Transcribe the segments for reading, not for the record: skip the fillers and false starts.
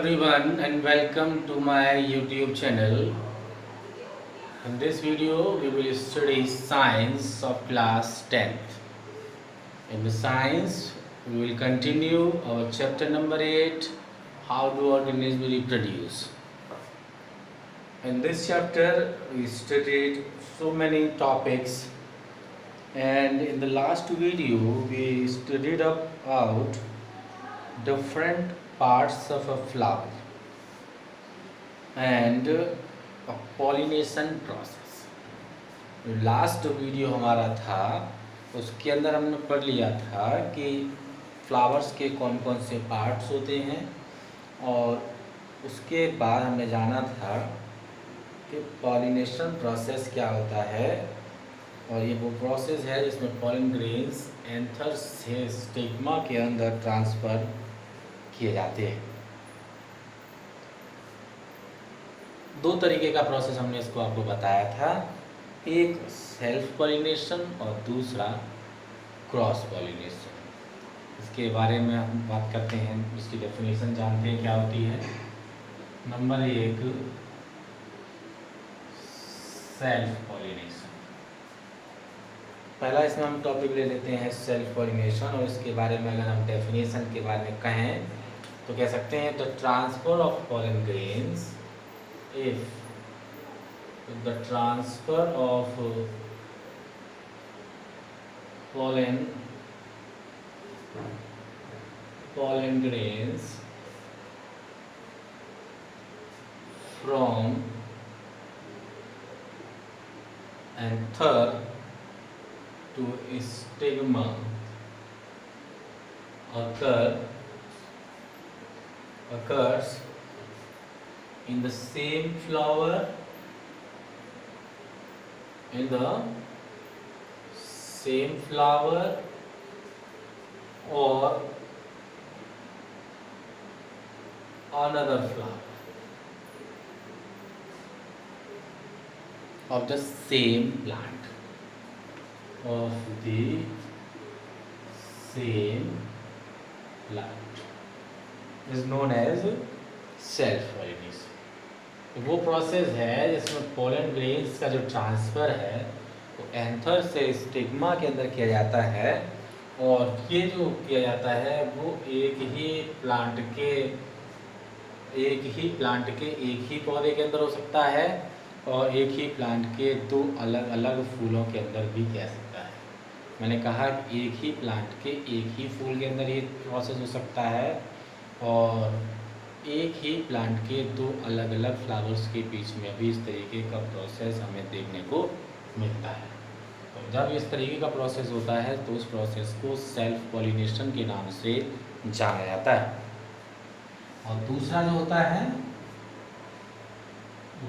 everyone and welcome to my YouTube channel. In this video we will study science of class 10th. In the science we will continue our chapter number 8, how do organisms reproduce. In this chapter we studied so many topics, and in the last video we studied about different parts of a flower and a pollination process. Last video हमारा था, उसके अंदर हमने पढ़ लिया था कि flowers के कौन कौन से पार्ट्स होते हैं, और उसके बाद हमने जाना था कि पॉलिनेशन प्रोसेस क्या होता है। और ये वो प्रोसेस है जिसमें पॉलन ग्रेन्स एंथर से स्टिग्मा के अंदर ट्रांसफ़र किए जाते हैं। दो तरीके का प्रोसेस हमने इसको आपको बताया था, एक सेल्फ पॉलिनेशन और दूसरा क्रॉस पॉलिनेशन। इसके बारे में हम बात करते हैं, इसकी डेफिनेशन जानते हैं क्या होती है। Number 1 self pollination. पहला इसमें हम टॉपिक ले लेते हैं सेल्फ पॉलिनेशन, और इसके बारे में अगर हम डेफिनेशन के बारे में कहें तो कह सकते हैं the transfer of pollen grains if the transfer of pollen grains from anther to stigma occurs in the same flower or another flower of the same plant is known as self pollination. वो process है जिसमें pollen grains का जो transfer है वो anther से stigma के अंदर किया जाता है, और ये जो किया जाता है वो एक ही प्लांट के एक ही पौधे के अंदर हो सकता है, और एक ही प्लांट के दो अलग अलग फूलों के अंदर भी किया सकता है। मैंने कहा कि एक ही प्लांट के एक ही फूल के अंदर ये प्रोसेस हो सकता है, और एक ही प्लांट के दो अलग अलग फ्लावर्स के बीच में भी इस तरीके का प्रोसेस हमें देखने को मिलता है। तो जब इस तरीके का प्रोसेस होता है तो उस प्रोसेस को सेल्फ पॉलिनेशन के नाम से जाना जाता है। और दूसरा जो होता है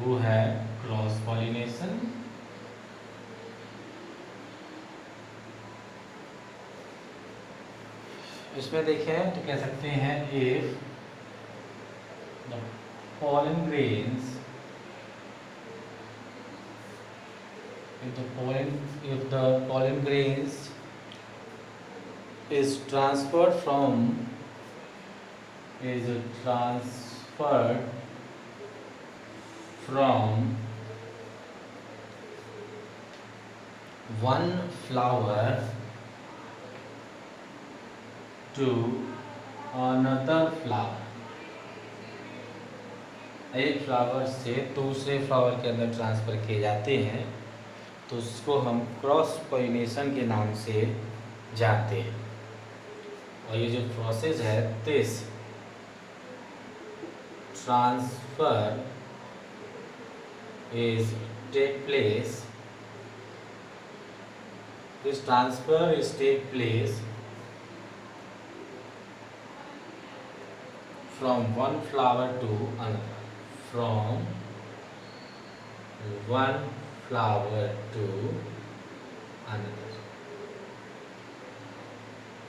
वो है क्रॉस पॉलिनेशन। इसमें देखें तो कह सकते हैं if the pollen grains if the pollen grains is transferred from one flower to another flower, एक फ्लावर से दूसरे फ्लावर के अंदर ट्रांसफ़र किए जाते हैं, तो उसको हम क्रॉस पॉलिनेशन के नाम से जानते हैं। और ये जो प्रोसेस है this transfer is take place from one flower to another,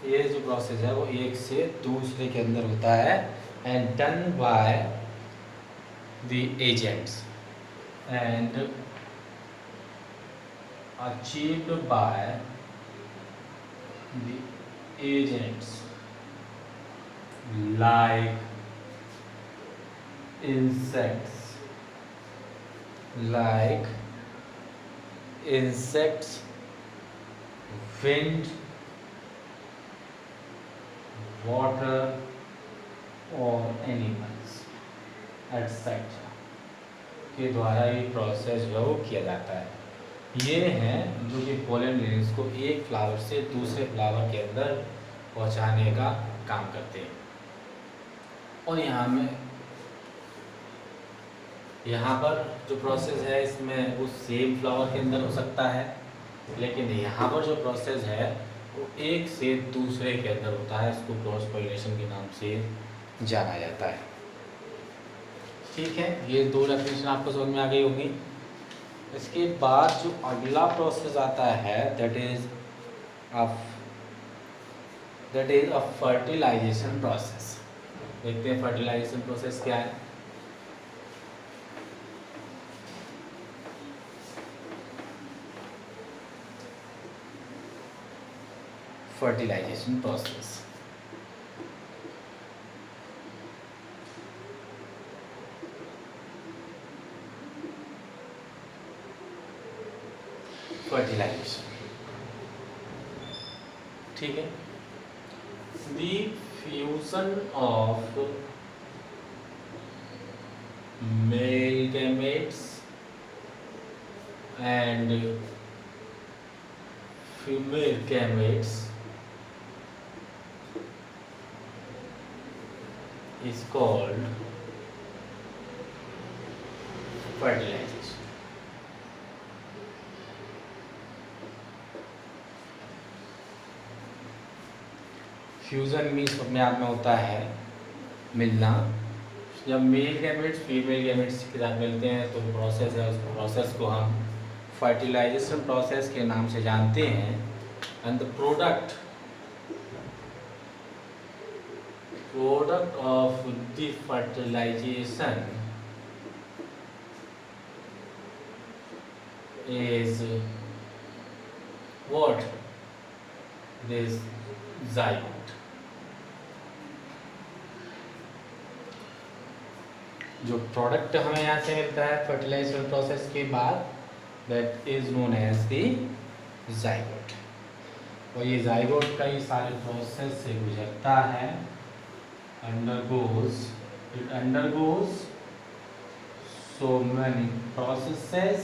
ये जो प्रोसेस है वो एक से दूसरे के अंदर होता है, and done by the agents and achieved by the agents like insects like insects, wind, water और एनिमल्स एटसेट्रा के द्वारा ये प्रोसेस जो है वो किया जाता है। ये हैं जो कि पोलन ग्रेन्स को एक फ्लावर से दूसरे फ्लावर के अंदर पहुंचाने का काम करते हैं। और यहाँ पर जो प्रोसेस है इसमें वो सेम फ्लावर के अंदर हो सकता है, लेकिन यहाँ पर जो प्रोसेस है वो एक से दूसरे के अंदर होता है। इसको क्रॉस पोलिनेशन के नाम से जाना जाता है। ठीक है, ये दो डेफिनेशन आपको समझ में आ गई होंगी। इसके बाद जो अगला प्रोसेस आता है that is a fertilization process. देखते हैं फर्टिलाइजेशन प्रोसेस क्या है। फर्टिलाइजेशन प्रोसेस ठीक है। The fusion of male gametes and female gametes is called fertilization। Fusion means अपने आप में होता है मिलना। जब मेल गैमेट्स फीमेल गैमेट्स के साथ मिलते हैं तो प्रोसेस है, उस प्रोसेस को हम फर्टिलाइजेशन प्रोसेस के नाम से जानते हैं। And the product of the fertilization is what? This zygote। जो प्रोडक्ट हमें यहाँ से मिलता है फर्टिलाइजेशन प्रोसेस के बाद that is known as the zygote. और ये ज़ाइगोट कई सारे प्रोसेस से गुजरता है। It undergoes so many processes,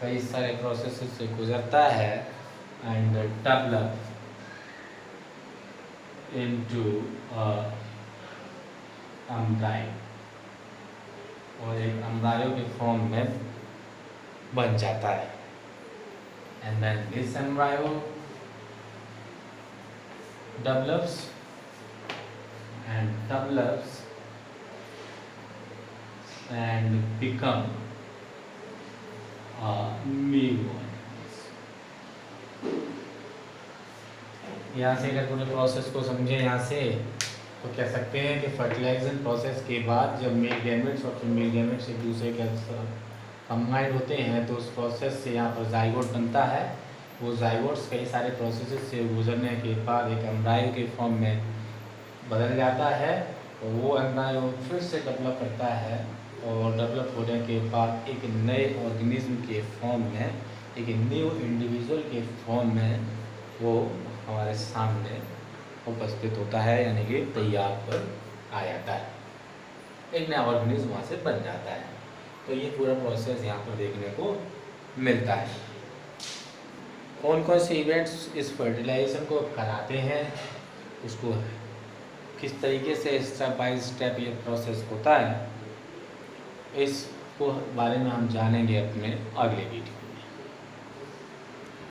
कई सारे प्रोसेस से गुजरता है एंड डेवलप इनटू एम्ब्रायो, और एक एम्ब्रायो के फॉर्म में बन जाता है। And then this embryo develops and become a meal। यहाँ से अगर पूरे प्रोसेस को समझे यहाँ से तो कह सकते हैं कि फर्टिलाइजेशन प्रोसेस के बाद जब मेल गैमेट्स और फीमेल गैमेट्स एक दूसरे के कंबाइंड होते हैं तो उस प्रोसेस से यहाँ पर ज़ाइगोट बनता है। वो ज़ाइगोट्स कई सारे प्रोसेस से गुजरने के बाद एक एम्ब्रायो के फॉर्म में बदल जाता है और वो एम्ब्रायो फिर से डेवलप करता है और डेवलप होने के बाद एक नए ऑर्गेनिज्म के फॉर्म में, एक न्यू इंडिविजुअल के फॉर्म में वो हमारे सामने उपस्थित होता है, यानी कि तैयार पर आ जाता है, एक नया ऑर्गेनिज्म वहाँ से बन जाता है। तो ये पूरा प्रोसेस यहाँ पर देखने को मिलता है। कौन कौन से इवेंट्स इस फर्टिलाइजेशन को कराते हैं, उसको किस तरीके से स्टेप बाय स्टेप ये प्रोसेस होता है, इसको बारे में हम जानेंगे अपने अगले वीडियो।